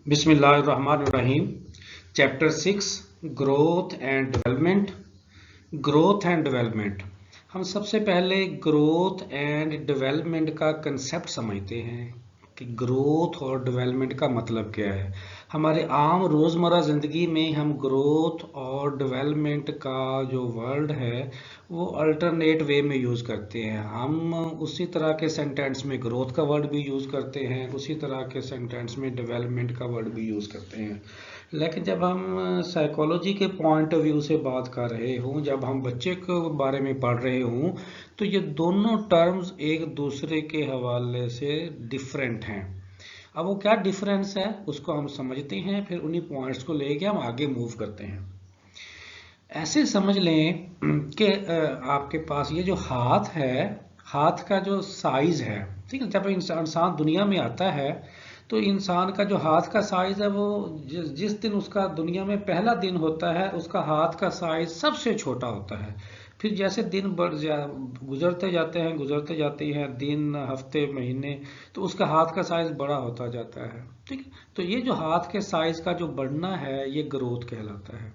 बिस्मिल्लाहिर्रहमानिर्रहीम। Chapter 6 growth and development. Growth and development. हम सबसे पहले ग्रोथ एंड डेवलपमेंट का कंसेप्ट समझते हैं कि ग्रोथ और डेवलपमेंट का मतलब क्या है। हमारे आम रोज़मर्रा ज़िंदगी में हम ग्रोथ और डेवलपमेंट का जो वर्ड है वो अल्टरनेट वे में यूज़ करते हैं। हम उसी तरह के सेंटेंस में ग्रोथ का वर्ड भी यूज़ करते हैं, उसी तरह के सेंटेंस में डेवलपमेंट का वर्ड भी यूज़ करते हैं। लेकिन जब हम साइकोलॉजी के पॉइंट ऑफ व्यू से बात कर रहे हों, जब हम बच्चे के बारे में पढ़ रहे हों, तो ये दोनों टर्म्स एक दूसरे के हवाले से डिफरेंट हैं। अब वो क्या डिफरेंस है उसको हम समझते हैं, फिर उन्हीं पॉइंट्स को लेके हम आगे मूव करते हैं। ऐसे समझ लें कि आपके पास ये जो हाथ है, हाथ का जो साइज है, ठीक है, जब इंसान दुनिया में आता है तो इंसान का जो हाथ का साइज है वो जिस दिन उसका दुनिया में पहला दिन होता है उसका हाथ का साइज सबसे छोटा होता है। फिर जैसे दिन गुजरते जाते हैं दिन, हफ्ते, महीने, तो उसका हाथ का साइज बड़ा होता जाता है। ठीक है, तो ये जो हाथ के साइज का जो बढ़ना है ये ग्रोथ कहलाता है।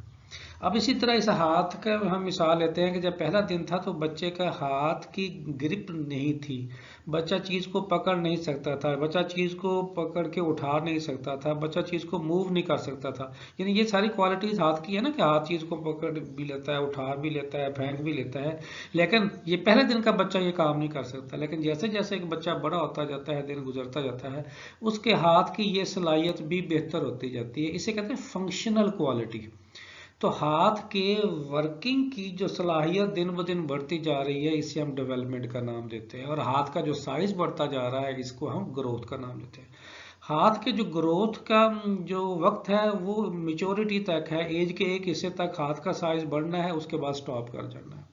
अब इसी तरह इस हाथ का हम मिसाल लेते हैं कि जब पहला दिन था तो बच्चे का हाथ की ग्रिप नहीं थी, बच्चा चीज़ को पकड़ नहीं सकता था, बच्चा चीज़ को पकड़ के उठा नहीं सकता था, बच्चा चीज़ को मूव नहीं कर सकता था। यानी ये सारी क्वालिटीज़ हाथ की है ना, कि हाथ चीज़ को पकड़ भी लेता है, उठा भी लेता है, फेंक भी लेता है। लेकिन ये पहले दिन का बच्चा ये काम नहीं कर सकता। लेकिन जैसे जैसे एक बच्चा बड़ा होता जाता है, दिन गुजरता जाता है, उसके हाथ की ये सलाहियत भी बेहतर होती जाती है। इसे कहते हैं फंक्शनल क्वालिटी। तो हाथ के वर्किंग की जो सलाहियत दिन ब दिन बढ़ती जा रही है, इसे हम डेवलपमेंट का नाम देते हैं। और हाथ का जो साइज बढ़ता जा रहा है इसको हम ग्रोथ का नाम देते हैं। हाथ के जो ग्रोथ का जो वक्त है वो मेच्योरिटी तक है, एज के एक हिस्से तक हाथ का साइज बढ़ना है, उसके बाद स्टॉप कर जाना है।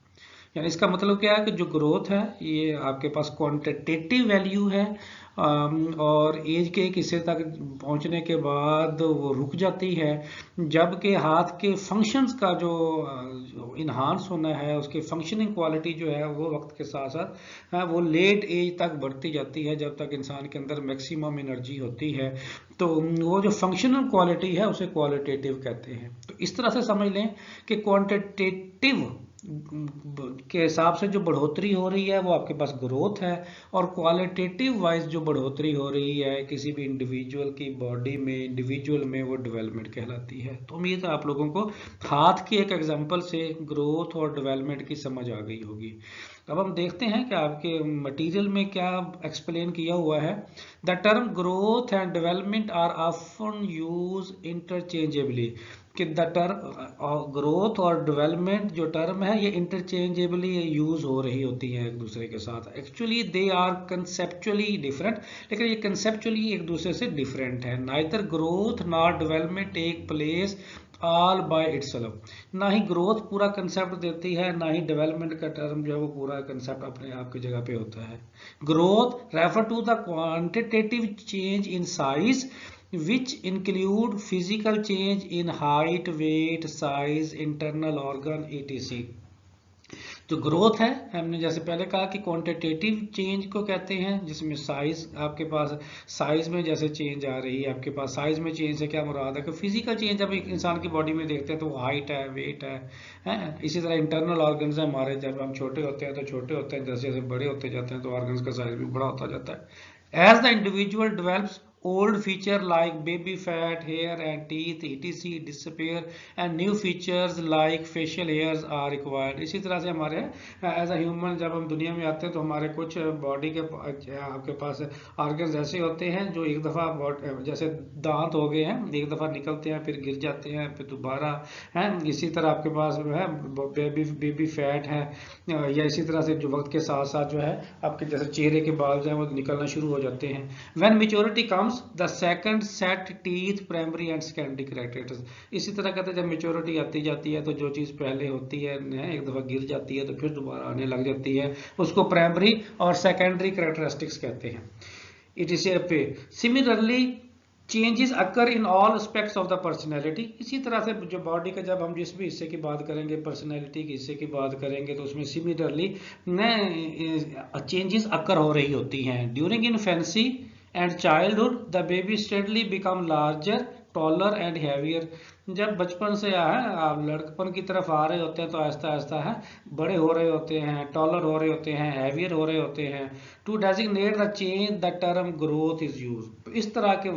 यानी इसका मतलब क्या है कि जो ग्रोथ है ये आपके पास क्वांटिटेटिव वैल्यू है, और एज के एक हिस्से तक पहुंचने के बाद वो रुक जाती है। जबकि हाथ के फंक्शंस का जो इन्हांस होना है, उसके फंक्शनिंग क्वालिटी जो है वो वक्त के साथ साथ वो लेट एज तक बढ़ती जाती है, जब तक इंसान के अंदर मैक्सिमम एनर्जी होती है। तो वो जो फंक्शनल क्वालिटी है उसे क्वालिटेटिव कहते हैं। तो इस तरह से समझ लें कि क्वांटिटेटिव के हिसाब से जो बढ़ोतरी हो रही है वो आपके पास ग्रोथ है, और क्वालिटेटिव वाइज जो बढ़ोतरी हो रही है किसी भी इंडिविजुअल की बॉडी में, इंडिविजुअल में, वो डेवलपमेंट कहलाती है। तो उम्मीद है आप लोगों को हाथ की एक एग्जांपल से ग्रोथ और डेवलपमेंट की समझ आ गई होगी। अब हम देखते हैं कि आपके मटेरियल में क्या एक्सप्लेन किया हुआ है। The term growth and development are often use interchangeably. कि द टर्म ग्रोथ और डेवलपमेंट जो टर्म है ये इंटरचेंजेबली यूज हो रही होती है एक दूसरे के साथ। Actually they are conceptually different, लेकिन ये कंसेप्चुअली एक दूसरे से डिफरेंट है। Neither growth nor development take place all by itself. ना ही ग्रोथ पूरा कंसेप्ट देती है, ना ही डेवलपमेंट का टर्म जो है वो पूरा कंसेप्ट अपने आप की जगह पे होता है। Growth refer to the quantitative change in size which include physical change in height, weight, size, internal organ, etc. जो ग्रोथ है हमने जैसे पहले कहा कि क्वांटिटेटिव चेंज को कहते हैं, जिसमें साइज आपके पास, साइज में जैसे चेंज आ रही है आपके पास, साइज में चेंज से क्या मुराद है कि फिजिकल चेंज जब एक इंसान की बॉडी में देखते हैं तो हाइट है, वेट है। इसी तरह इंटरनल ऑर्गन्स है हमारे, जब हम छोटे होते हैं तो छोटे होते हैं, जैसे जैसे बड़े होते जाते हैं तो ऑर्गन्स का साइज भी बड़ा होता जाता है। As the individual develops, old feature like baby fat, hair and teeth etc disappear and new features like facial hairs are required। इसी तरह से हमारे एज अ ह्यूमन जब हम दुनिया में आते हैं तो हमारे कुछ बॉडी के आपके पास ऑर्गन्स ऐसे होते हैं जो एक दफ़ा, जैसे दांत हो गए हैं, एक दफ़ा निकलते हैं फिर गिर जाते हैं फिर दोबारा है। इसी तरह आपके पास जो है बेबी फैट है, या इसी तरह से जो वक्त के साथ साथ जो है आपके जैसे चेहरे के बाल जो है वो निकलना शुरू हो जाते हैं। When maturity comes the second set teeth primary and secondary characters. इसी तरह कहते हैं जब मेच्योरिटी आती जाती है तो जो चीज़ पहले होती है एक दफ़ा गिर जाती है तो फिर दोबारा आने लग जाती है, उसको प्राइमरी और सेकेंडरी कैरेक्टरिस्टिक्स कहते हैं। इट इज पे similarly changes occur in all aspects of the personality. इसी तरह से जो बॉडी का जब हम जिस भी हिस्से की बात करेंगे, पर्सनैलिटी के हिस्से की बात करेंगे, तो उसमें सिमिलरली चेंजेस अकर हो रही होती हैं during infancy and childhood the baby steadily become larger taller and heavier. जब बचपन से आप लड़कपन की तरफ आ रहे होते हैं तो आहिस्ता आहिस्ता है बड़े हो रहे होते हैं, टॉलर हो रहे होते हैं, हैवियर हो रहे होते हैं। To designate the change the term growth is use. तो इस तरह के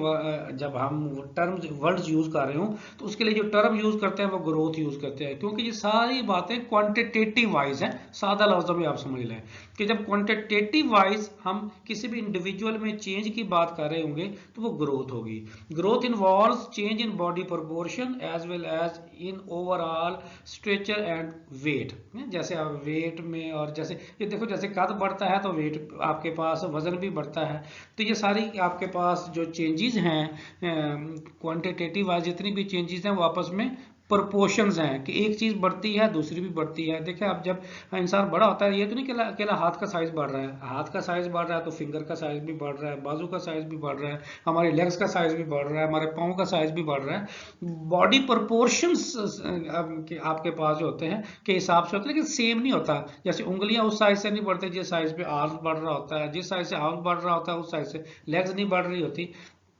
जब हम टर्म्स वर्ड्स यूज कर रहे हो तो उसके लिए जो टर्म यूज करते हैं वो ग्रोथ यूज करते हैं, क्योंकि ये सारी बातें क्वांटिटेटिव वाइज है। सादा लफ्जों में आप समझ लें कि जब क्वांटिटेटिव वाइज हम किसी भी इंडिविजुअल में चेंज की बात कर रहे होंगे तो वो ग्रोथ होगी। Growth involves change in body proportion as well as in overall structure and weight. जैसे आप वेट में, और जैसे ये देखो जैसे कद बढ़ता है तो वेट आपके पास वजन भी बढ़ता है। तो ये सारी आपके पास जो चेंजेस हैं क्वांटिटेटिव वाइज जितनी भी चेंजेस हैं वो आपस में प्रोपोर्शंस हैं कि एक चीज बढ़ती है दूसरी भी बढ़ती है। देखिए आप जब इंसान बड़ा होता है ये तो नहीं कि अकेला हाथ का साइज बढ़ रहा है, हाथ का साइज बढ़ रहा है तो फिंगर का साइज भी बढ़ रहा है, बाजू का साइज भी बढ़ रहा है, हमारे लेग्स का साइज भी बढ़ रहा है, हमारे पाँव का साइज भी बढ़ रहा है। बॉडी प्रोपोर्शंस आपके पास जो होते हैं के हिसाब से होते हैं, लेकिन सेम नहीं होता। जैसे उंगलियां उस साइज से नहीं बढ़ती जिस साइज पे आर्म बढ़ रहा होता है, जिस साइज से आर्म बढ़ रहा होता है उस साइज से लेग्स नहीं बढ़ रही होती।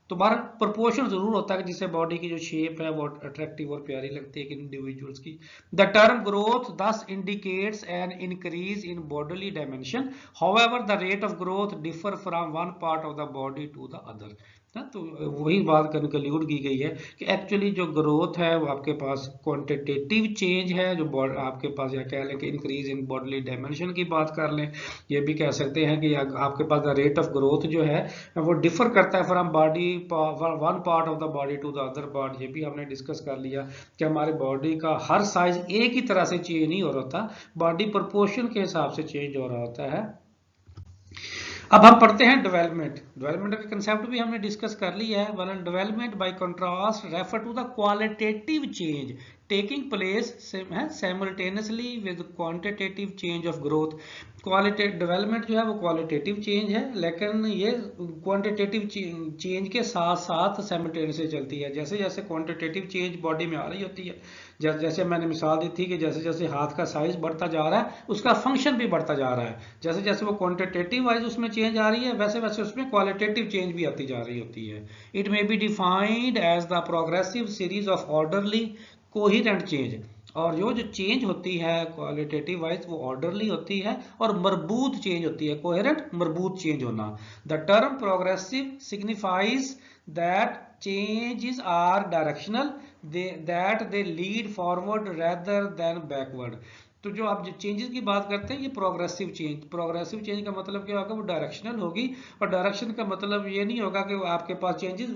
तो बार प्रोपोर्शन जरूर होता है जिससे बॉडी की जो शेप है वो अट्रैक्टिव और प्यारी लगती है कि इंडिविजुअल्स की। The term growth thus indicates an increase in bodily dimension, however the rate of growth differ from one part of the body to the other. तो वही बात कंक्लूड की गई है कि एक्चुअली जो ग्रोथ है वो आपके पास क्वांटिटेटिव चेंज है जो आपके पास, या कह लें कि इंक्रीज इन बॉडीली डायमेंशन की बात कर लें, ये भी कह सकते हैं कि आपके पास द रेट ऑफ ग्रोथ जो है वो डिफर करता है from body one part of the body to the other part. ये भी हमने डिस्कस कर लिया कि हमारे बॉडी का हर साइज एक ही तरह से चेंज नहीं हो रहा होता, बॉडी प्रोपोर्शन के हिसाब से चेंज हो रहा होता है। अब हम पढ़ते हैं डेवलपमेंट। डेवलपमेंट का कंसेप्ट भी हमने डिस्कस कर लिया है। When development by contrast refer to the qualitative change taking place simultaneously with quantitative change of growth. Qualitative development जो है वो क्वालिटेटिव चेंज है, लेकिन ये क्वांटिटेटिव चेंज के साथ साथ साइमल्टेनियसली चलती है। जैसे जैसे क्वांटिटेटिव चेंज बॉडी में आ रही होती है, जैसे मैंने मिसाल दी थी कि जैसे जैसे हाथ का साइज बढ़ता जा रहा है उसका फंक्शन भी बढ़ता जा रहा है। जैसे जैसे वो क्वांटिटेटिव वाइज उसमें चेंज आ रही है वैसे वैसे उसमें क्वालिटेटिव चेंज भी आती जा रही होती है। It may be defined as the progressive series of orderly coherent change. और जो जो चेंज होती है क्वालिटेटिव वाइज वो ऑर्डरली होती है और मरबूत चेंज होती है, कोहेरेंट मरबूत चेंज होना। The term progressive signifies that changes are directional, that they lead forward rather than backward। तो जो आप जो चेंजेस की बात करते हैं ये प्रोग्रेसिव चेंज का मतलब क्या होगा, वो डायरेक्शनल होगी। और डायरेक्शन का मतलब ये नहीं होगा कि वो आपके पास चेंजेस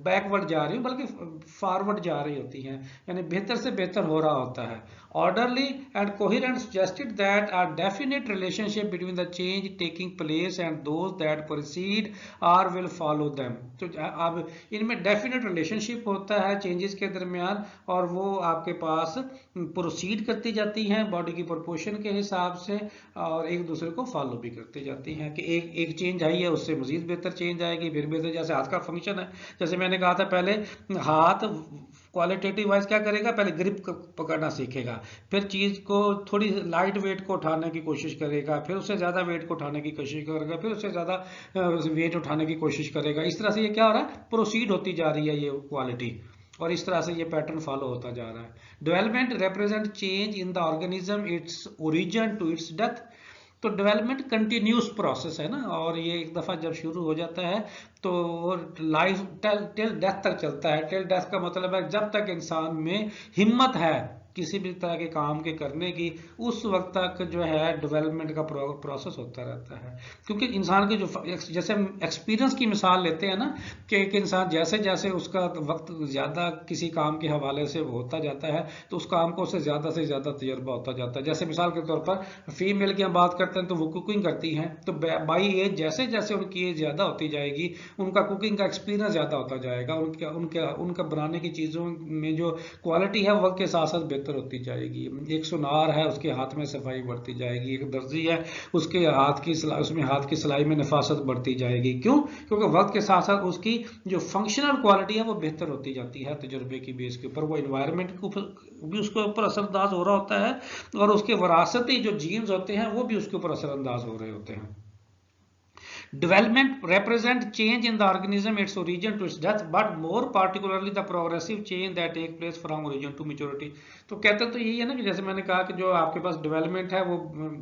बैकवर्ड जा रही हो बल्कि फॉरवर्ड जा रही होती हैं, यानी बेहतर से बेहतर हो रहा होता है। Orderly and coherent suggested that are definite relationship between the change taking place and those that proceed or will follow them. तो अब इनमें डेफिनेट रिलेशनशिप होता है चेंजेस के दरमियान और वो आपके पास प्रोसीड करती जाती हैं बॉडी की प्रोपोर्शन के हिसाब से और एक दूसरे को फॉलो भी करती जाती हैं कि एक चेंज आई है उससे मजीद बेहतर चेंज आएगी, फिर बेहतर। जैसे हाथ का फंक्शन है, जैसे मैंने कहा था पहले, हाथ क्वालिटेटिव वाइज क्या करेगा, पहले ग्रिप पकड़ना सीखेगा, फिर चीज को थोड़ी लाइट वेट को उठाने की कोशिश करेगा, फिर उससे ज्यादा वेट को उठाने की कोशिश करेगा, फिर उससे ज्यादा वेट उठाने की कोशिश करेगा। इस तरह से ये क्या हो रहा है, प्रोसीड होती जा रही है ये क्वालिटी, और इस तरह से ये पैटर्न फॉलो होता जा रहा है। Development represent change in the organism its origin to its death. तो डेवलपमेंट कंटिन्यूस प्रोसेस है ना, और ये एक दफा जब शुरू हो जाता है तो लाइफ टिल डेथ तक चलता है। टिल डेथ का मतलब है जब तक इंसान में हिम्मत है किसी भी तरह के काम के करने की, उस वक्त तक जो है डेवलपमेंट का प्रोसेस होता रहता है। क्योंकि इंसान के जो जैसे हम एक्सपीरियंस की मिसाल लेते हैं ना कि एक इंसान जैसे जैसे उसका वक्त ज़्यादा किसी काम के हवाले से होता जाता है तो उस काम को उससे ज़्यादा तजुर्बा होता जाता है। जैसे मिसाल के तौर पर फीमेल की हम बात करते हैं तो वो कुकिंग करती हैं, तो बाई एज जैसे जैसे उनकी एज ज़्यादा होती जाएगी उनका कुकिंग का एक्सपीरियंस ज़्यादा होता जाएगा, उनका बनाने की चीज़ों में जो क्वालिटी है वक्त के साथ साथ बेहतर होती जाएगी। एक सुनार है उसके हाथ में सफाई बढ़ती जाएगी, एक दर्जी है उसके हाथ की उसमें हाथ की सिलाई में नफासत बढ़ती जाएगी। क्यों? क्योंकि वक्त के साथ साथ उसकी जो फंक्शनल क्वालिटी है वो बेहतर होती जाती है तजुर्बे की बेस के ऊपर। वो इन्वायरमेंट के ऊपर भी उसके ऊपर असरअंदाज हो रहा होता है और उसके वरासती जो जीन्स होते हैं वो भी उसके ऊपर असरअंदाज हो रहे होते हैं। Development represent change in the organism, its origin to its death, but more particularly the progressive change that take place from origin to maturity. तो कहते तो यही है ना कि जैसे मैंने कहा कि जो आपके पास डेवलपमेंट है वो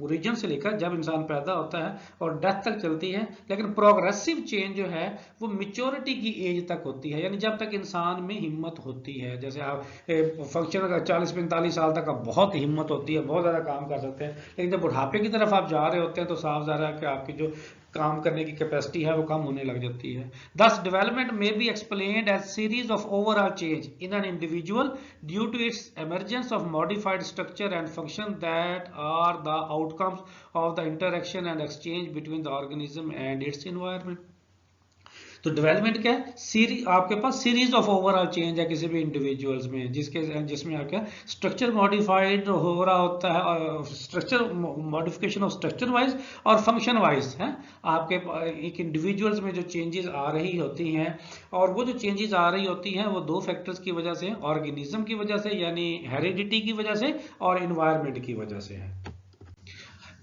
ओरिजिन से लेकर जब इंसान पैदा होता है और डेथ तक चलती है, लेकिन प्रोग्रेसिव चेंज जो है वो मेच्योरिटी की एज तक होती है, यानी जब तक इंसान में हिम्मत होती है। जैसे आप फंक्शन 40-45 साल तक आप बहुत हिम्मत होती है, बहुत ज़्यादा काम कर सकते हैं, लेकिन जब बुढ़ापे की तरफ आप जा रहे होते हैं तो साफ ज़ाहिर है कि आपकी जो काम करने की कैपेसिटी है वो कम होने लग जाती है। Thus development may be explained as series of overall change in an individual due to its emergence of modified structure and function that are the outcomes of the interaction and exchange between the organism and its environment. तो development क्या है, आपके पास series of overall change है किसी भी individuals में, जिसमें क्या स्ट्रक्चर मॉडिफाइड हो रहा होता है, structure modification of structure wise और फंक्शन वाइज है। आपके एक इंडिविजुअल्स में जो चेंजेस आ रही होती हैं, और वो जो चेंजेस आ रही होती हैं वो दो फैक्टर्स की वजह से, ऑर्गेनिज्म की वजह से यानी हेरिडिटी की वजह से और इन्वायरमेंट की वजह से है।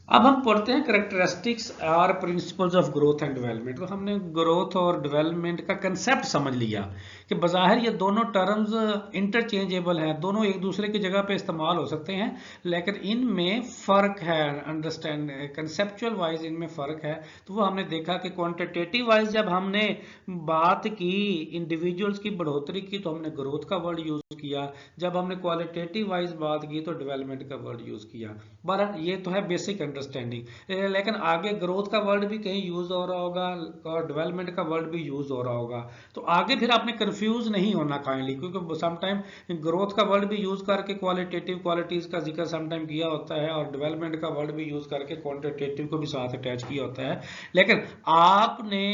अब हम पढ़ते हैं करेक्टरिस्टिक्स और principles of growth and development. तो हमने ग्रोथ और डेवलपमेंट का कंसेप्ट समझ लिया कि बज़ाहिर ये दोनों टर्म्स इंटरचेंजेबल हैं, दोनों एक दूसरे की जगह पे इस्तेमाल हो सकते हैं, लेकिन इनमें फ़र्क है, अंडरस्टैंड कंसेप्चुअल वाइज इनमें फ़र्क है। तो वो हमने देखा कि क्वांटिटेटिव वाइज जब हमने बात की इंडिविजुअल्स की बढ़ोतरी की तो हमने ग्रोथ का वर्ड यूज़ किया, जब हमने क्वालिटेटिव वाइज बात की तो डेवलपमेंट का वर्ड यूज़ किया। बहरहाल ये तो है बेसिक अंडरस्टैंडिंग, लेकिन आगे ग्रोथ का वर्ड भी कहीं यूज हो रहा होगा और डेवलपमेंट का वर्ड भी यूज हो रहा होगा, तो आगे फिर आपने कंफ्यूज नहीं होना काइंडली, क्योंकि समटाइम ग्रोथ का वर्ड भी यूज करके क्वालिटेटिव क्वालिटीज का जिक्र समटाइम किया होता है और डेवलपमेंट का वर्ड भी यूज करके क्वांटिटेटिव को भी साथ अटैच किया होता है। लेकिन आपने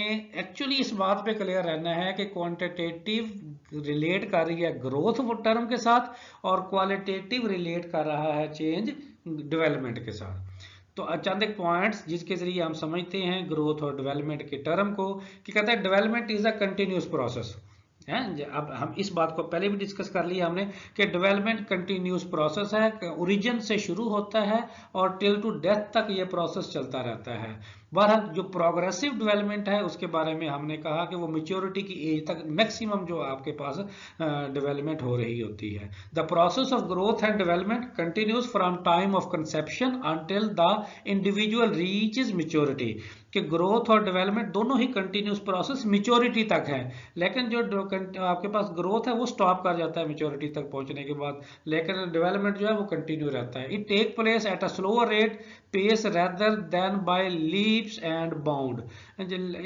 एक्चुअली इस बात पे क्लियर रहना है कि क्वांटिटेटिव रिलेट कर रही है ग्रोथ टर्म के साथ और क्वालिटेटिव रिलेट कर रहा है चेंज डेवलपमेंट के साथ। तो चंद एक पॉइंट्स जिसके जरिए हम समझते हैं ग्रोथ और डेवलपमेंट के टर्म को, कि कहता है development is a continuous process है। अब हम इस बात को पहले भी डिस्कस कर लिया हमने कि डेवलपमेंट कंटिन्यूअस प्रोसेस है, ओरिजिन से शुरू होता है और टिल टू डेथ तक ये प्रोसेस चलता रहता है। बहरहाल जो प्रोग्रेसिव डेवलपमेंट है उसके बारे में हमने कहा कि वो मैच्योरिटी की एज तक मैक्सिमम जो आपके पास डेवलपमेंट हो रही होती है। The process of growth and development continues from time of conception until the individual reaches maturity, कि ग्रोथ और डेवलपमेंट दोनों ही कंटिन्यूस प्रोसेस मैच्योरिटी तक है, लेकिन जो आपके पास ग्रोथ है वो स्टॉप कर जाता है मैच्योरिटी तक पहुंचने के बाद, लेकिन डेवलपमेंट जो है वो कंटिन्यू रहता है। It take place at a slower rate pace rather than by leaps and bound.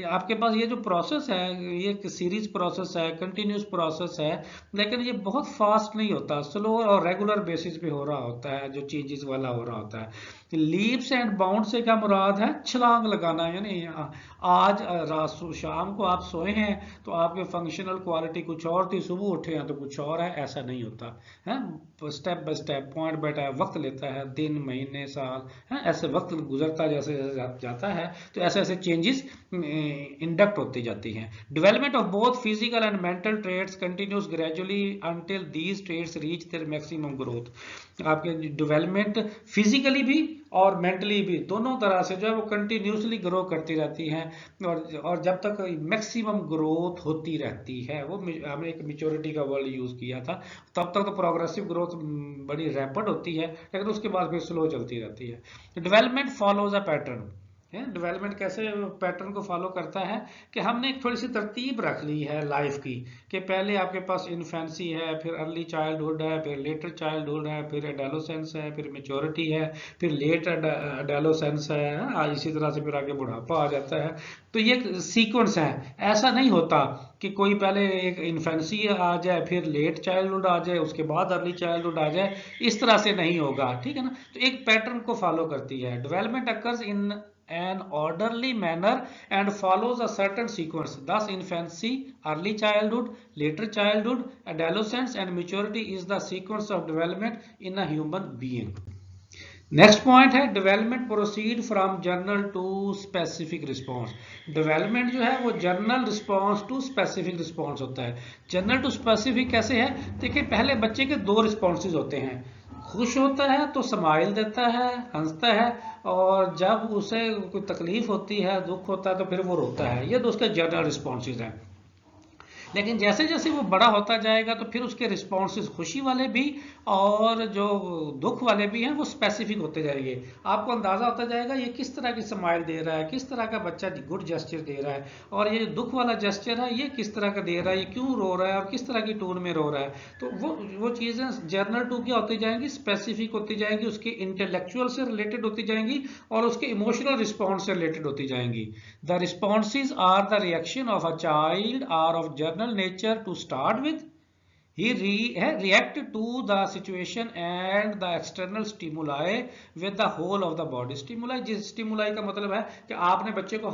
आपके पास ये जो प्रोसेस है ये एक सीरीज प्रोसेस है, कंटिन्यूस प्रोसेस है, लेकिन ये बहुत फास्ट नहीं होता, स्लो और रेगुलर बेसिस पे हो रहा होता है, जो चेंजेस वाला हो रहा होता है। लीप्स एंड बाउंड से क्या मुराद है, छलांग लगाना, यानी आज रात शाम को आप सोए हैं तो आपके फंक्शनल क्वालिटी कुछ और थी, सुबह उठे हैं तो कुछ और है, ऐसा नहीं होता है। Step by step point by time वक्त लेता है, दिन महीने साल है, ऐसे वक्त गुजरता जैसे जाता है तो ऐसे ऐसे चेंजेस इंडक्ट होती जाती हैं। Development of both physical and mental traits continues gradually until these traits reach their maximum growth. आपके डेवलपमेंट फिजिकली भी और मेंटली भी दोनों तरह से जो है वो कंटिन्यूसली ग्रो करती रहती हैं और जब तक मैक्सिमम ग्रोथ होती रहती है, वो हमने एक मैच्योरिटी का वर्ड यूज किया था, तब तक तो प्रोग्रेसिव ग्रोथ बड़ी रैपिड होती है, लेकिन उसके बाद फिर स्लो चलती रहती है। Development follows a pattern, development कैसे पैटर्न को फॉलो करता है कि हमने एक थोड़ी सी तरतीब रख ली है लाइफ की, कि पहले आपके पास इन्फेंसी है, फिर अर्ली चाइल्डहुड है, फिर लेटर चाइल्डहुड है, फिर एडोलेसेंस है, फिर मैच्योरिटी है, फिर लेट एडोलेसेंस है, इसी तरह से फिर आगे बुढ़ापा आ जाता है। तो ये सीक्वेंस है, ऐसा नहीं होता कि कोई पहले एक इन्फेंसी आ जाए फिर लेट चाइल्डहुड आ जाए उसके बाद अर्ली चाइल्डहुड आ जाए, इस तरह से नहीं होगा, ठीक है ना। तो एक पैटर्न को फॉलो करती है। Development occurs in an orderly manner and follows a certain sequence. Thus, infancy, early childhood, later childhood, adolescence, and maturity is the sequence of development in a human being. Next point है development proceed from general to specific response. Development जो है वो general response to specific response होता है। General to specific कैसे है, देखिए पहले बच्चे के दो रिस्पॉन्सेज होते हैं, खुश होता है तो स्माइल देता है, हंसता है, और जब उसे कोई तकलीफ होती है, दुख होता है, तो फिर वो रोता है। ये तो उसके जनरल रिस्पॉन्सेज हैं। लेकिन जैसे जैसे वो बड़ा होता जाएगा तो फिर उसके रिस्पॉन्सेज खुशी वाले भी और जो दुख वाले भी हैं वो स्पेसिफिक होते जाएंगे। आपको अंदाजा होता जाएगा ये किस तरह की स्माइल दे रहा है, किस तरह का बच्चा गुड जेस्चर दे रहा है, और ये दुख वाला जेस्चर है ये किस तरह का दे रहा है, ये क्यों रो रहा है और किस तरह की टोन में रो रहा है। तो वो चीज़ें जर्नल टू क्या होती जाएंगी, स्पेसिफिक होती जाएंगी, उसके इंटेलेक्चुअल से रिलेटेड होती जाएंगी और उसके इमोशनल रिस्पॉन्स से रिलेटेड होती जाएंगी। The responses are the reaction of a child are of general nature to start with. He react to the situation and the external stimuli with the whole of the body. Stimuli, जिस stimuli का मतलब है कि आपने बच्चे को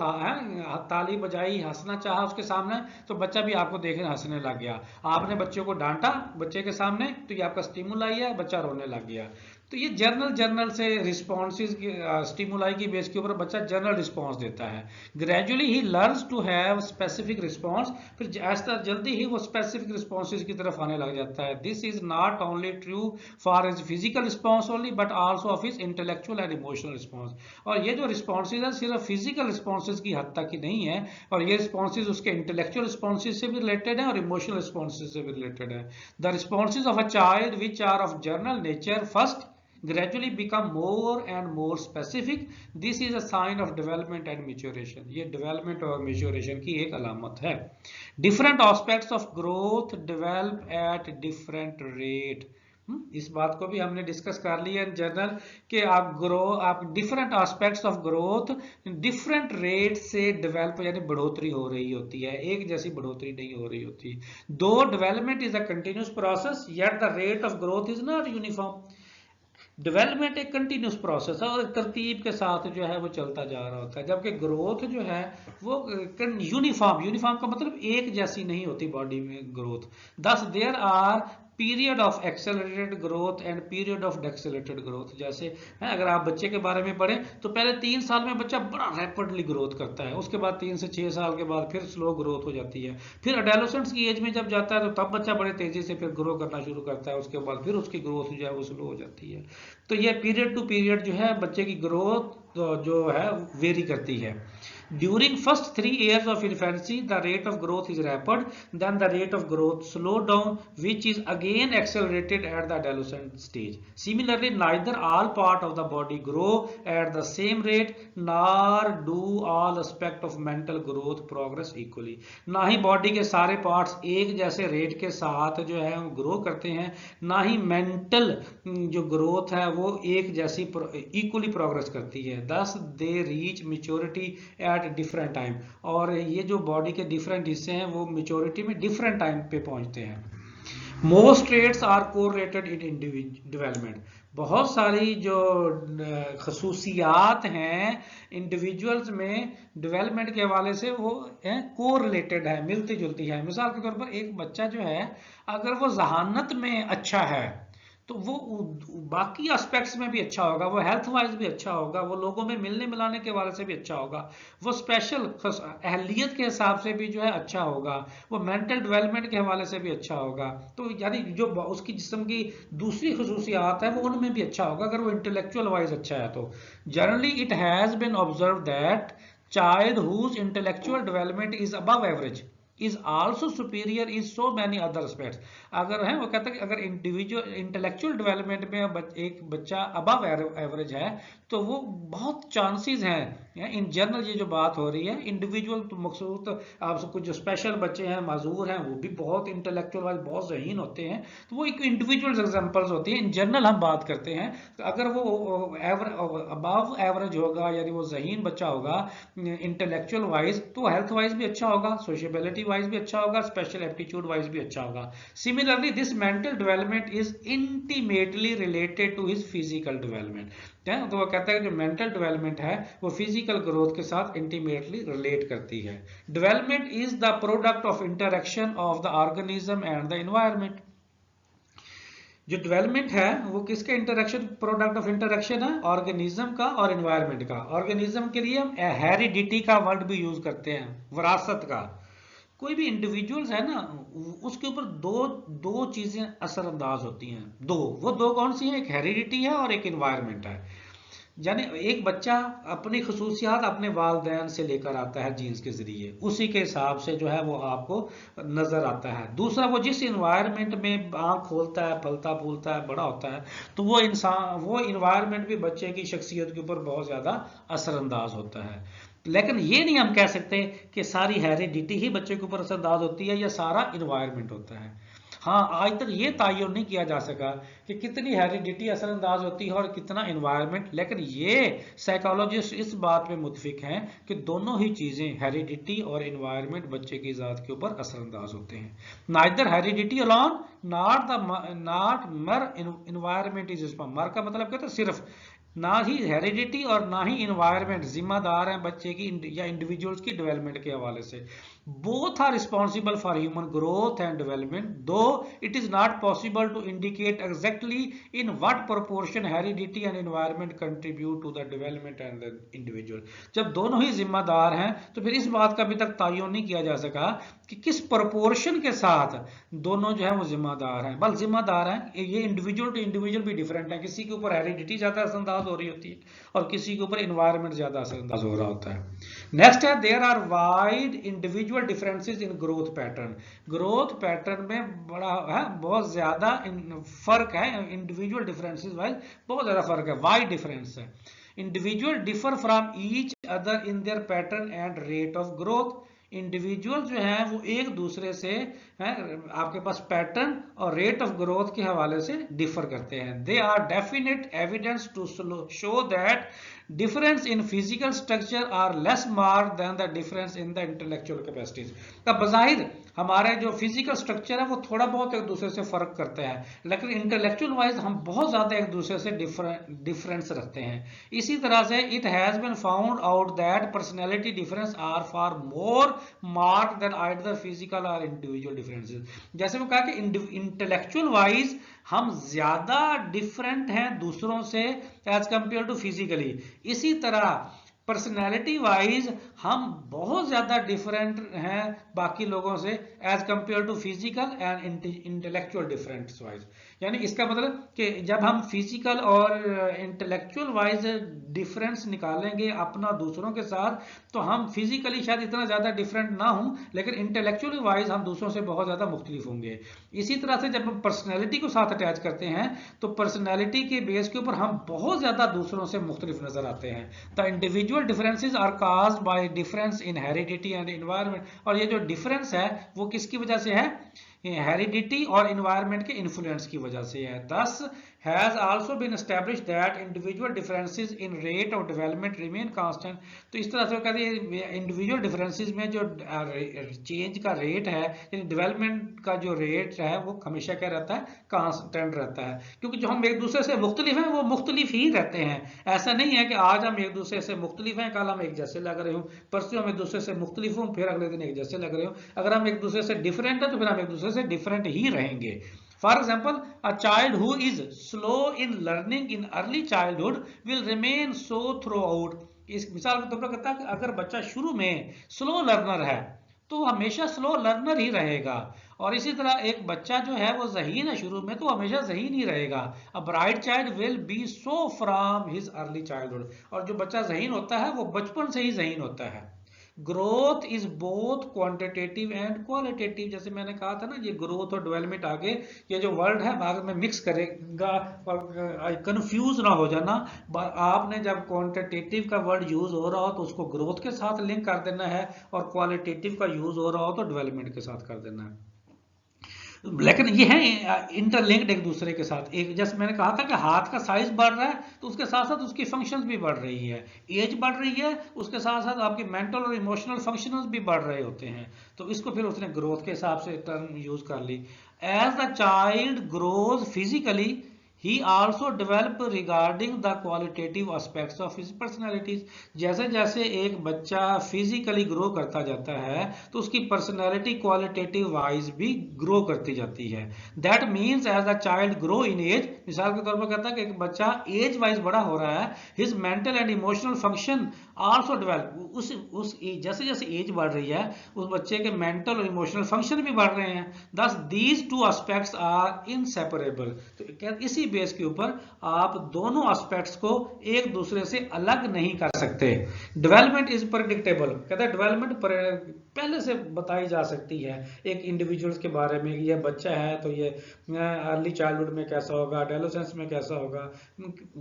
ताली बजाई, हंसना चाहा उसके सामने, तो बच्चा भी आपको देखने हंसने लग गया। आपने बच्चे को डांटा बच्चे के सामने, तो ये आपका स्टिमुलाई है, बच्चा रोने लग गया। तो ये जर्नल से रिस्पॉन्सेज की स्टिमुलाई की बेस के ऊपर बच्चा जर्नल रिस्पॉन्स देता है। Gradually he learns to have specific response, फिर ऐसा जल्दी ही वो स्पेसिफिक रिस्पॉन्सेज की तरफ आने लग जाता है। This is not only true for his physical response only but also of his intellectual and emotional response. और ये जो रिस्पॉन्सेज है सिर्फ फिजिकल रिस्पॉन्सेज की हद तक ही नहीं है, और ये रिस्पॉन्सेज उसके इंटेलेक्चुअल रिस्पॉन्सेज से भी रिलेटेड है और इमोशनल रिस्पॉन्सेज से भी रिलेटेड है। The responses of a child which are of general nature first gradually become more and more specific. This is a sign of development and maturation. ये development और maturation की एक अलामत है। Different aspects of growth develop at different rate. इस बात को भी हमने डिस्कस कर लिया इन जनरल कि आप different aspects of growth different rate से डेवलप यानी बढ़ोतरी हो रही होती है, एक जैसी बढ़ोतरी नहीं हो रही होती। दो development is a continuous process yet the rate of growth is not uniform. Development एक कंटिन्यूस प्रोसेस है और तरतीब के साथ जो है वो चलता जा रहा होता है, जबकि ग्रोथ जो है वो यूनिफॉर्म का मतलब एक जैसी नहीं होती बॉडी में growth. Thus there are period of accelerated growth and period of decelerated growth. जैसे है अगर आप बच्चे के बारे में पढ़ें तो पहले 3 साल में बच्चा बड़ा रैपिडली ग्रोथ करता है, उसके बाद 3 से 6 साल के बाद फिर स्लो ग्रोथ हो जाती है, फिर एडोलेसेंस की एज में जब जाता है तो तब बच्चा बड़े तेजी से फिर ग्रो करना शुरू करता है, उसके बाद फिर उसकी ग्रोथ जो है वो स्लो हो जाती है। तो ये पीरियड टू पीरियड जो है बच्चे की ग्रोथ जो है वेरी करती है। During first 3 years of infancy, the rate of growth is rapid, then the rate of growth slow down, which is again accelerated at the adolescent stage. Similarly, neither all part of the body grow at the same rate, nor do all aspect of mental growth progress equally. ना ही body के सारे parts एक जैसे rate के साथ जो है grow करते हैं, ना ही मेंटल जो ग्रोथ है वो एक जैसी इक्वली प्रोग्रेस करती है। Thus they reach maturity at different time, और ये जो बॉडी के डिफरेंट हिस्से हैं वो मेच्योरिटी में डिफरेंट टाइम पे पहुंचते हैं। Most traits are correlated in development. बहुत सारी जो खसूसियात हैं इंडिविजुअल्स में डेवलपमेंट के हवाले से वो कोरिलेटेड है, मिलती जुलती है। मिसाल के तौर पर एक बच्चा जो है अगर वो जहानत में अच्छा है तो वो बाकी एस्पेक्ट्स में भी अच्छा होगा, वो हेल्थ वाइज भी अच्छा होगा, वो लोगों में मिलने मिलाने के वाले से भी अच्छा होगा, वो स्पेशल अहलियत के हिसाब से भी जो है अच्छा होगा, वो मेंटल डेवलपमेंट के हवाले से भी अच्छा होगा। तो यानी जो उसकी जिस्म की दूसरी खसूसियात है वो उनमें भी अच्छा होगा अगर वो इंटेलेक्चुअल वाइज अच्छा है। तो generally it has been observe that child whose intellectual development is above average is also superior in so many other aspects. अगर है वो कहता है कि अगर इंडिविजुअल इंटेलेक्चुअल डेवलपमेंट में एक बच्चा अबव एवरेज है तो वो बहुत चांसेस हैं। इन जनरल ये जो बात हो रही है इंडिविजुअल तो मखसूस आप कुछ जो स्पेशल बच्चे हैं माजूर हैं वो भी बहुत इंटेलेक्चुअल वाइज बहुत ज़हीन होते हैं, तो वो एक इंडिविजुअल एग्जांपल्स होती हैं। इन जनरल हम बात करते हैं तो अगर वो अबव एवरेज होगा यानी वो ज़हीन बच्चा होगा इंटेलेक्चुअल वाइज तो हेल्थ वाइज भी अच्छा होगा, सोशबिलिटी वाइज भी अच्छा होगा, स्पेशल एप्टीट्यूड वाइज भी अच्छा होगा। Similarly this mental development is intimately related to his physical development. तो वो कहता है कि जो मेंटल डेवलपमेंट है वो फिजिकल ग्रोथ के साथ इंटीमेटली रिलेट करती है। Development is the product of interaction of the organism and the environment. जो डेवलपमेंट है वो किसके इंटरेक्शन प्रोडक्ट ऑफ इंटरेक्शन है, ऑर्गेनिज्म का और एनवायरनमेंट का। ऑर्गेनिज्म के लिए हम हेरिडिटी का वर्ड भी यूज करते हैं, विरासत का। कोई भी इंडिविजुअल्स है ना, उसके ऊपर दो दो चीजें असरअंदाज होती हैं। वो दो कौन सी हैं? एक हेरिडिटी है और एक इन्वायरमेंट है। यानी एक बच्चा अपनी खसूसियात अपने वालिदैन से लेकर आता है जीन्स के जरिए, उसी के हिसाब से जो है वो आपको नजर आता है। दूसरा, वो जिस इन्वायरमेंट में आँख खोलता है, फलता फूलता है, बड़ा होता है, तो वो इन्वायरमेंट भी बच्चे की शख्सियत के ऊपर बहुत ज्यादा असरअंदाज होता है। लेकिन ये नहीं हम कह सकते कि सारी हेरिडिटी ही बच्चे के ऊपर असरअंदाज होती है या सारा इन्वायरमेंट होता है। हाँ, आज तक ये तयन नहीं किया जा सका कि कितनी हेरिडिटी असरअंदाज होती है और कितना इन्वायरमेंट, लेकिन ये साइकोलॉजिस्ट इस बात पे मुत्फिक हैं कि दोनों ही चीजें, हेरिडिटी और इन्वायरमेंट, बच्चे की ज़ात के ऊपर असरअंदाज होते हैं। नाइदर हेरिडिटी अलोन नॉट मर इन्वायरमेंट इज रिस्पॉन्सिबल। मर का मतलब कहते हैं सिर्फ, ना ही हेरिडिटी और ना ही इन्वायरमेंट जिम्मेदार हैं बच्चे की या इंडिविजुअल्स की डेवलपमेंट के हवाले से। Both are responsible for human growth and development, though it is not possible to indicate exactly in what proportion heredity and environment contribute to the development and the individual. जब दोनों ही जिम्मेदार हैं तो फिर इस बात का अभी तक तयन नहीं किया जा सका कि किस प्रोपोर्शन के साथ दोनों जो है वो जिम्मेदार हैं। बल जिम्मेदार हैं, ये इंडिविजुअल टू इंडिविजुअल भी डिफरेंट है। किसी के ऊपर हेरिडिटी ज्यादा असरअंदाज हो रही होती है और किसी के ऊपर इन्वायरमेंट ज्यादा असरअंदाज हो रहा होता है। नेक्स्ट है, there are wide individual differences in growth pattern. Growth pattern में बड़ा है, बहुत ज्यादा फर्क है, इंडिविजुअल डिफरेंसेस वाइज बहुत ज्यादा फर्क है, वाइड डिफरेंस है। Individual differ from each other in their pattern and rate of growth. Individual जो है वो एक दूसरे से है, आपके पास पैटर्न और रेट ऑफ ग्रोथ के हवाले से डिफर करते हैं। They are definite evidence to show that difference in physical structure are less marked than the difference in the intellectual capacities। तब बज़ाहिर हमारे जो फिजिकल स्ट्रक्चर है वो थोड़ा बहुत एक दूसरे से फर्क करते हैं, लेकिन इंटेलेक्चुअल वाइज हम बहुत ज्यादा एक दूसरे से डिफरेंस रखते हैं। इसी तरह से it has been found out that personality difference are far more marked than either physical और इंडिविजुअल डिफरेंसेस। जैसे वो कहा कि इंटेलेक्चुअल वाइज हम ज्यादा डिफरेंट हैं दूसरों से एज कंपेयर टू फिजिकली, इसी तरह पर्सनैलिटी वाइज हम बहुत ज्यादा डिफरेंट हैं बाकी लोगों से as compare to physical and intellectual difference wise. यानी इसका मतलब कि जब हम फिजिकल और इंटेलेक्चुअल वाइज डिफरेंस निकालेंगे अपना दूसरों के साथ, तो हम फिजिकली शायद इतना ज्यादा डिफरेंट ना हो, लेकिन इंटेलेक्चुअली वाइज हम दूसरों से बहुत ज्यादा मुख्तलिफ होंगे। इसी तरह से जब हम पर्सनैलिटी को साथ अटैच करते हैं तो पर्सनैलिटी के बेस के ऊपर हम बहुत ज्यादा दूसरों से मुख्तलिफ नजर आते हैं। The individual differences are caused by difference in heredity and environment। और ये जो डिफरेंस है वो किसकी वजह से है? हेरिडिटी और इन्वायरमेंट के इन्फ्लुएंस की वजह से है। Thus has also been established that individual differences in rate of development remain constant। तो इस तरह से वो कहते हैं इंडिविजुअल डिफरेंसेस में जो चेंज का रेट है, डेवलपमेंट का जो रेट है वो हमेशा क्या रहता है? कांस्टेंट रहता है, क्योंकि जो हम एक दूसरे से मुख्तलिफ हैं वो मुख्तलिफ ही रहते हैं। ऐसा नहीं है कि आज हम एक दूसरे से मुख्तलिफ हैं, कल हम एक जैसे लग रहे हो, परसों हम एक दूसरे से मुख्तलिफ हूँ, फिर अगले दिन एक जैसे लग रहे हो। अगर हम एक दूसरे से डिफरेंट है तो फिर हम एक दूसरे से डिफरेंट ही रहेंगे। For example, a child who is slow in learning in early childhood will remain so throughout। इस मिसाल के तौर पर कहता है कि अगर बच्चा शुरू में स्लो लर्नर है तो हमेशा स्लो लर्नर ही रहेगा, और इसी तरह एक बच्चा जो है वो ज़हीन है शुरू में तो हमेशा ज़हीन ही रहेगा। A bright child will be so from his early childhood. और जो बच्चा ज़हीन होता है वो बचपन से ही ज़हीन होता है। Growth is both quantitative and qualitative. जैसे मैंने कहा था ना, ये ग्रोथ और डेवलपमेंट आगे ये जो वर्ड है बाद में मिक्स करेगा और कंफ्यूज ना हो जाना। आपने जब क्वांटिटेटिव का वर्ड यूज हो रहा हो तो उसको ग्रोथ के साथ लिंक कर देना है, और क्वालिटेटिव का यूज हो रहा हो तो डेवलपमेंट के साथ कर देना है। लेकिन ये है इंटरलिंक्ड एक दूसरे के साथ। एक जैसे मैंने कहा था कि हाथ का साइज बढ़ रहा है तो उसके साथ साथ उसकी फंक्शंस भी बढ़ रही है, एज बढ़ रही है उसके साथ साथ आपकी मेंटल और इमोशनल फंक्शंस भी बढ़ रहे होते हैं। तो इसको फिर उसने ग्रोथ के हिसाब से टर्म यूज कर ली। As the child grows physically He also develop regarding the qualitative aspects of his personalities. जैसे जैसे एक बच्चा फिजिकली ग्रो करता जाता है तो उसकी पर्सनैलिटी क्वालिटेटिव वाइज भी ग्रो करती जाती है. That means as a child grow in age, मिसाल के तौर पर कहता है कि एक बच्चा एज वाइज बड़ा हो रहा है, his mental and emotional function also develop. उस जैसे जैसे एज बढ़ रही है उस बच्चे के मेंटल और इमोशनल फंक्शन भी बढ़ रहे हैं. Thus these two aspects are inseparable. तो इसी बेस के ऊपर आप दोनों एस्पेक्ट्स को एक दूसरे से अलग नहीं कर सकते. डेवलपमेंट इज प्रेडिक्टेबल, कहता है डेवलपमेंट पहले से बताई जा सकती है एक इंडिविजुअल्स के बारे में. ये बच्चा है तो ये अर्ली चाइल्डहुड में कैसा होगा, एडोलेसेंस में कैसा होगा.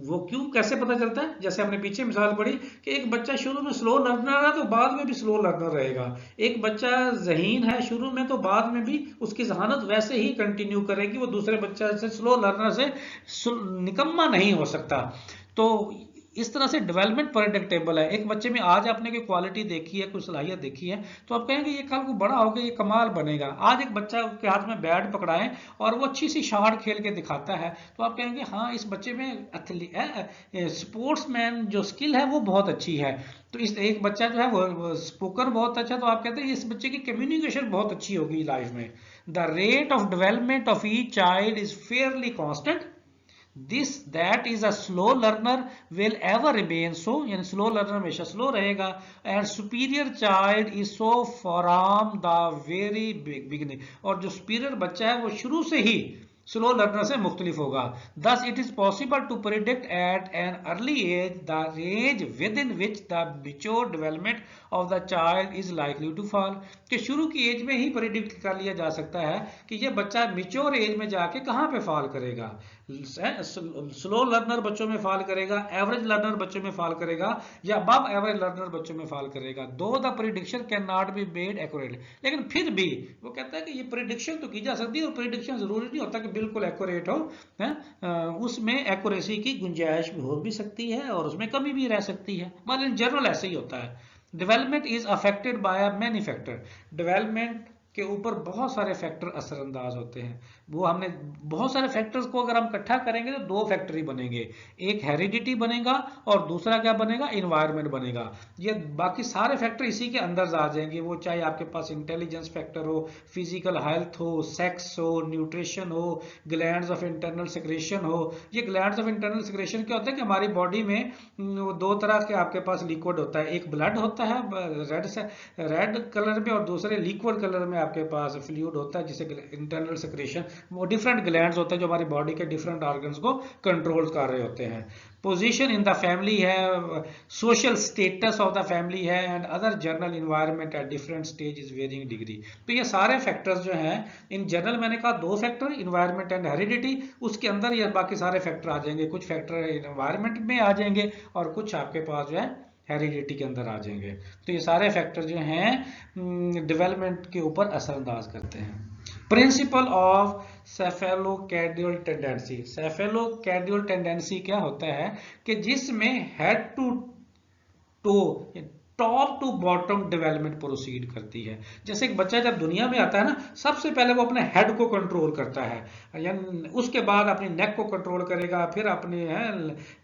वो क्यों कैसे पता चलता है? जैसे हमने पीछे मिसाल पढ़ी कि एक बच्चा शुरू में स्लो लर्नर है तो बाद में भी स्लो लर्नर रहेगा. एक बच्चा ज़हीन है शुरू में तो बाद में भी उसकी जहानत वैसे ही कंटिन्यू करेगी, वो दूसरे बच्चे से स्लो लर्नर से निकम्मा नहीं हो सकता. तो इस तरह से डेवलपमेंट प्रेडिक्टेबल है. एक बच्चे में आज आपने कोई क्वालिटी देखी है, कोई सलाहियत देखी है तो आप कहेंगे ये कल को बड़ा होकर ये कमाल बनेगा. आज एक बच्चा के हाथ में बैट पकड़ाएं और वो अच्छी सी शॉट खेल के दिखाता है तो आप कहेंगे हाँ इस बच्चे में स्पोर्ट्समैन जो स्किल है वो बहुत अच्छी है. तो इस एक बच्चा जो है वो स्पोकन बहुत अच्छा, तो आप कहते हैं इस बच्चे की कम्युनिकेशन बहुत अच्छी होगी लाइफ में. The rate of development of each child is fairly constant. This that is a slow learner will ever remain so, यानी स्लो लर्नर हमेशा स्लो रहेगा. And superior child is so from the very beginning, और जो superior बच्चा है वो शुरू से ही स्लो लर्नर से मुख्तलिफ होगा. Thus it is possible to predict at an early age the range within which the mature development of the child is likely to fall. कि शुरू की एज में ही प्रिडिक्ट कर लिया जा सकता है कि ये बच्चा मेच्योर एज में जाके कहाँ पे फॉल करेगा. स्लो लर्नर बच्चों में फॉल करेगा, एवरेज लर्नर बच्चों में फॉल करेगा, या अबव एवरेज लर्नर बच्चों में फॉल करेगा. दो the prediction can not be made accurate, लेकिन फिर भी वो कहता है कि ये प्रिडिक्शन तो की जा सकती है और प्रिडिक्शन जरूरी नहीं होता कि बिल्कुल एक्यूरेट हो. उसमें एक्यूरेसी की गुंजाइश भी हो भी सकती है और उसमें कमी भी रह सकती है, मगर इन जनरल ऐसे ही होता है. Development is affected by many factor. Development के ऊपर बहुत सारे फैक्टर असरअंदाज होते हैं. वो हमने बहुत सारे फैक्टर्स को अगर हम इकट्ठा करेंगे तो दो फैक्टर ही बनेंगे. एक हेरिडिटी बनेगा और दूसरा क्या बनेगा, इन्वायरमेंट बनेगा. ये बाकी सारे फैक्टर इसी के अंदर आ जाएंगे. वो चाहे आपके पास इंटेलिजेंस फैक्टर हो, फिजिकल हेल्थ हो, सेक्स हो, न्यूट्रिशन हो, ग्लैंड्स ऑफ इंटरनल सेक्रेशन हो. ये ग्लैंड्स ऑफ इंटरनल सेक्रेशन क्या होता है कि हमारी बॉडी में दो तरह के आपके पास लिक्विड होता है. एक ब्लड होता है रेड कलर में और दूसरे लिक्विड कलर में आपके पास फ्लूइड होता है जिसे इंटरनल सेक्रेशन. वो डिफरेंट ग्लैंड्स होते हैं जो हमारी बॉडी के डिफरेंट ऑर्गन्स को कंट्रोल कर रहे होते हैं. पोजीशन इन द फैमिली है, social status of the family है, and other general environment at different stage is varying degree. तो ये सारे फैक्टर्स जो हैं इन जनरल मैंने कहा दो फैक्टर, इन्वायरमेंट एंड हेरिडिटी. उसके अंदर ये बाकी सारे फैक्टर आ जाएंगे. कुछ फैक्टर इन्वायरमेंट में आ जाएंगे और कुछ आपके पास जो है हेरिडिटी के अंदर आ जाएंगे. तो ये सारे फैक्टर जो हैं डेवलपमेंट के ऊपर असरअंदाज करते हैं. Principle of cephalocaudal tendency. Cephalocaudal tendency क्या होता है कि जिसमें head to toe, top to bottom development proceed करती है. जैसे एक बच्चा जब दुनिया में आता है ना, सबसे पहले वो अपने हेड को कंट्रोल करता है, यानी उसके बाद अपनी नेक को कंट्रोल करेगा, फिर अपने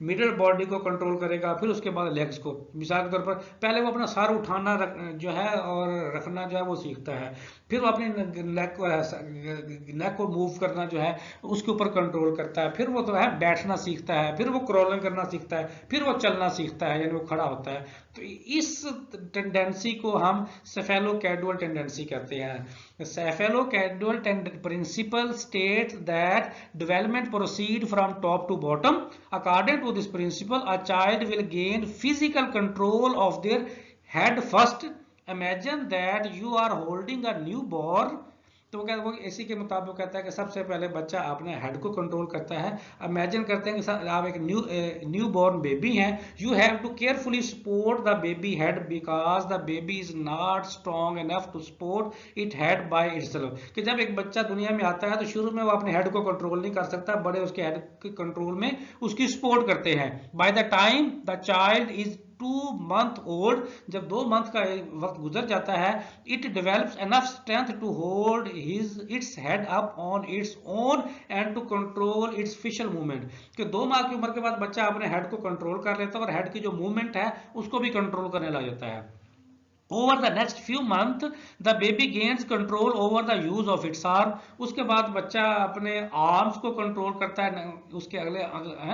मिडल बॉडी को कंट्रोल करेगा, फिर उसके बाद लेग्स को. मिसाल के तौर पर पहले वो अपना सर उठाना जो है और रखना जो है वो सीखता है, फिर वो अपनी नेक को मूव करना जो है उसके ऊपर कंट्रोल करता है, फिर वो जो है बैठना सीखता है, फिर वो क्रॉलिंग करना सीखता है, फिर वो चलना सीखता है यानी वो खड़ा होता है. तो इस टेंडेंसी को हम सेफेलोकैडुअल टेंडेंसी कहते हैं. Cephalocaudal principle state that development proceed from top to bottom. According to this principle a child will gain physical control of their head first. Imagine that you are holding a newborn. तो वो इसी के मुताबिक कहता है कि सबसे पहले बच्चा अपने हेड को कंट्रोल करता है. इमेजिन करते हैं कि आप एक न्यू बॉर्न बेबी हैं. You have to carefully support the baby head because the baby is not strong enough to support it head by itself. कि जब एक बच्चा दुनिया में आता है तो शुरू में वो अपने हेड को कंट्रोल नहीं कर सकता, बड़े उसके हेड के कंट्रोल में उसकी सपोर्ट करते हैं. By the time the child is 2 month old, जब 2 मंथ का वक्त गुजर जाता है, it develops enough strength to hold its head up on its own and to control its facial movement, कि 2 माह की उम्र के बाद बच्चा अपने हेड को कंट्रोल कर लेता है और हेड की जो मूवमेंट है उसको भी कंट्रोल करने लग जाता है। Over the next few months, the baby gains control over the use of its arm. उसके बाद बच्चा अपने आर्म्स को कंट्रोल करता है। उसके अगले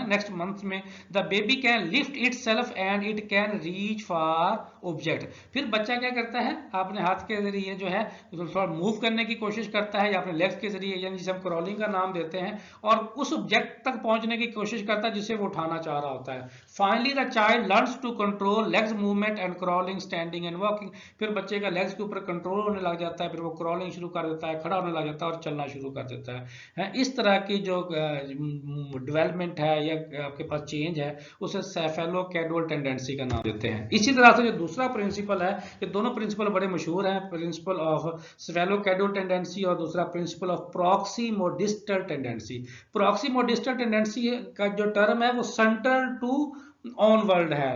नेक्स्ट मंथ में the baby can lift itself and it can reach for object. फिर बच्चा क्या करता है, अपने हाथ के जरिए जो है थोड़ा मूव करने की कोशिश करता है या अपने लेग्स के जरिए, यानी जिसे हम क्रॉलिंग का नाम देते हैं, और उस ऑब्जेक्ट तक पहुंचने की कोशिश करता है जिसे वो उठाना चाह रहा होता है। Finally, the child learns to control legs movement and crawling, standing and walking. फिर बच्चे का लेग्स के ऊपर कंट्रोल होने लग जाता है, फिर वो क्रॉलिंग शुरू कर देता है, खड़ा होने लग जाता है और चलना शुरू कर देता है। इस तरह की जो डेवलपमेंट है या आपके पास चेंज है उसे सेफेलोकैडुअल टेंडेंसी का नाम देते हैं। इसी तरह से जो दूसरा प्रिंसिपल है, ये दोनों प्रिंसिपल बड़े मशहूर हैं, प्रिंसिपल ऑफ सेफेलोकैडुअल टेंडेंसी और दूसरा प्रिंसिपल ऑफ प्रॉक्सिमोडिस्टल टेंडेंसी। प्रॉक्सिमोडिस्टल टेंडेंसी का जो टर्म है वो सेंट्रल टू ऑनवर्ड है।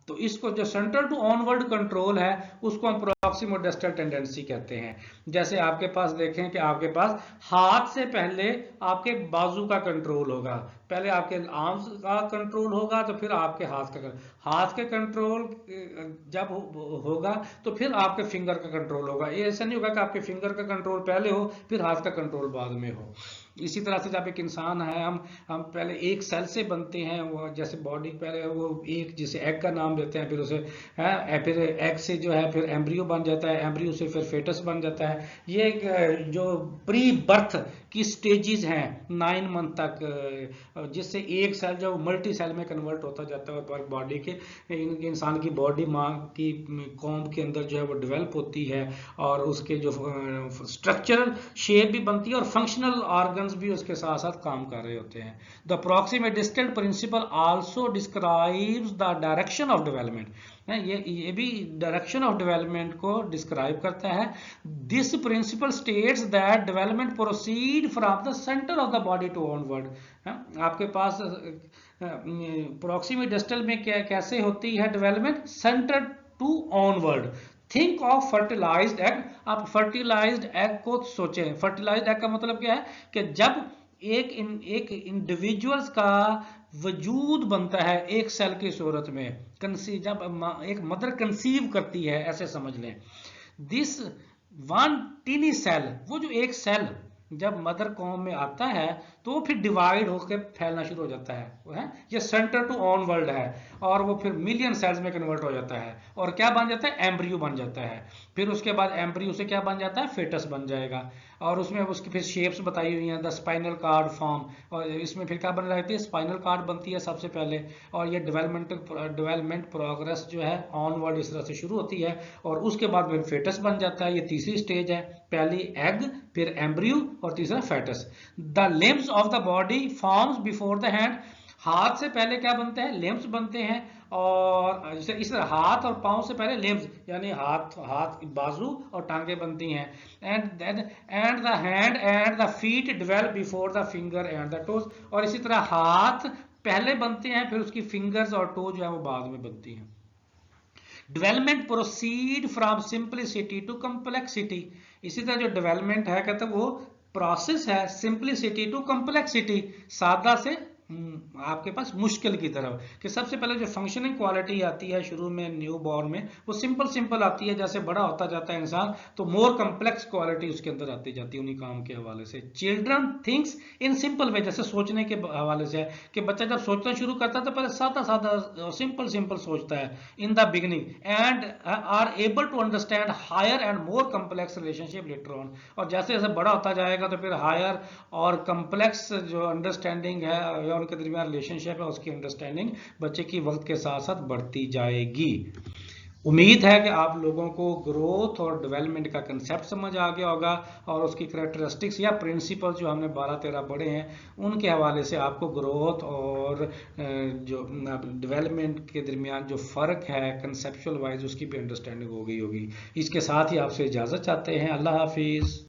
तो इसको जो सेंट्रल टू ऑनवर्ड कंट्रोल है उसको हम प्रॉक्सिमोडिस्टल टेंडेंसी कहते हैं। जैसे आपके पास देखें कि आपके पास हाथ से पहले आपके बाजू का कंट्रोल होगा, पहले आपके आर्म्स का कंट्रोल होगा तो फिर आपके हाथ के कंट्रोल जब होगा तो फिर आपके फिंगर का कंट्रोल होगा। ये ऐसा नहीं होगा कि आपके फिंगर का कंट्रोल पहले हो फिर हाथ का कंट्रोल बाद में हो। इसी तरह से जब एक इंसान है, हम पहले एक सेल से बनते हैं, वो जैसे बॉडी पहले वो एक जिसे एग का नाम देते हैं, फिर उसे फिर एग से जो है फिर एम्ब्रियो बन जाता है, एम्ब्रियो से फिर फेटस बन जाता है। ये एक जो प्री बर्थ की स्टेजेस हैं 9 मंथ तक, जिससे एक सेल जो मल्टी सेल में कन्वर्ट होता जाता है और बॉडी के इंसान की बॉडी माँ की कॉम्ब के अंदर जो है वो डेवलप होती है और उसके जो स्ट्रक्चरल शेप भी बनती है और फंक्शनल ऑर्गन्स भी उसके साथ साथ काम कर रहे होते हैं। The proximodistal principle also describes the direction of development. ये भी डायरेक्शन ऑफ डेवलपमेंट को डिस्क्राइब करता है। This principle states that development proceed from the centre of the body to onward. आपके पास प्रॉक्सिमोडिस्टल में कैसे होती है development, centre to onward. Think of fertilised egg. आप फर्टिलाइज्ड एग को सोचें। फर्टिलाइज्ड एग का मतलब क्या है कि जब एक इंडिविजुअल्स का वजूद बनता है एक सेल की सूरत में, जब एक मदर कंसीव करती है, ऐसे समझ लें। दिस वन टीनी सेल, वो जो एक सेल जब मदर कॉम में आता है तो वो फिर डिवाइड होकर फैलना शुरू हो जाता है, वो है ये सेंटर टू ऑन वर्ल्ड है, और वो फिर मिलियन सेल्स में कन्वर्ट हो जाता है और क्या बन जाता है, एम्ब्रियो बन जाता है। फिर उसके बाद एम्ब्रियो से क्या बन जाता है, फेटस बन जाएगा, और उसमें उसकी फिर शेप्स बताई हुई हैं, द स्पाइनल कार्ड फॉर्म, और इसमें फिर क्या बन रहती है, स्पाइनल कार्ड बनती है सबसे पहले, और ये डेवलपमेंट प्रोग्रेस जो है ऑनवर्ड इस तरह से शुरू होती है, और उसके बाद फिर फेटस बन जाता है। ये तीसरी स्टेज है, पहली एग, फिर एम्ब्रियो और तीसरा foetus. The limbs of the body forms before the hand. हाथ से पहले क्या बनते हैं, लिम्स बनते हैं, और इस तरह हाथ और पांव से पहले लिम्स यानी हाथ बाजू और टांगे बनती हैं। And the hand and the feet develop before the finger and the toes. और इसी तरह हाथ पहले बनते हैं, फिर उसकी फिंगर्स और टो जो है वो बाद में बनती हैं। Development proceed from simplicity to complexity. इसी तरह जो डेवलपमेंट है कहते हैं वो प्रोसेस है सिंप्लिसिटी टू कॉम्प्लेक्सिटी, सादा से आपके पास मुश्किल की तरफ, कि सबसे पहले जो फंक्शनिंग क्वालिटी आती है शुरू में न्यू बॉर्न में वो सिंपल आती है, जैसे बड़ा होता जाता है इंसान तो मोर कम्प्लेक्स क्वालिटी उसके अंदर आती जाती है उन्हीं काम के हवाले से। Children thinks in simple way, जैसे सोचने के हवाले से है कि बच्चा जब सोचना शुरू करता है तो पहले सादा सिंपल सोचता है in the beginning, and are able to understand higher and more complex relationship later on. और जैसे जैसे बड़ा होता जाएगा तो फिर हायर और कम्प्लेक्स जो अंडरस्टैंडिंग है उनके दरमियान रिलेशनशिप है, उसकी अंडरस्टैंडिंग बच्चे की वक्त के साथ साथ बढ़ती जाएगी। उम्मीद है कि आप लोगों को ग्रोथ और डेवलपमेंट का कंसेप्ट समझ आ गया होगा, और उसकी कैरेक्टरिस्टिक्स या प्रिंसिपल जो हमने 12-13 पढ़े हैं उनके हवाले से आपको ग्रोथ और जो डेवलपमेंट के दरमियान जो फ़र्क है कंसेप्चुअल वाइज उसकी भी अंडरस्टैंडिंग हो गई होगी। इसके साथ ही आपसे इजाज़त चाहते हैं। अल्लाह हाफिज़।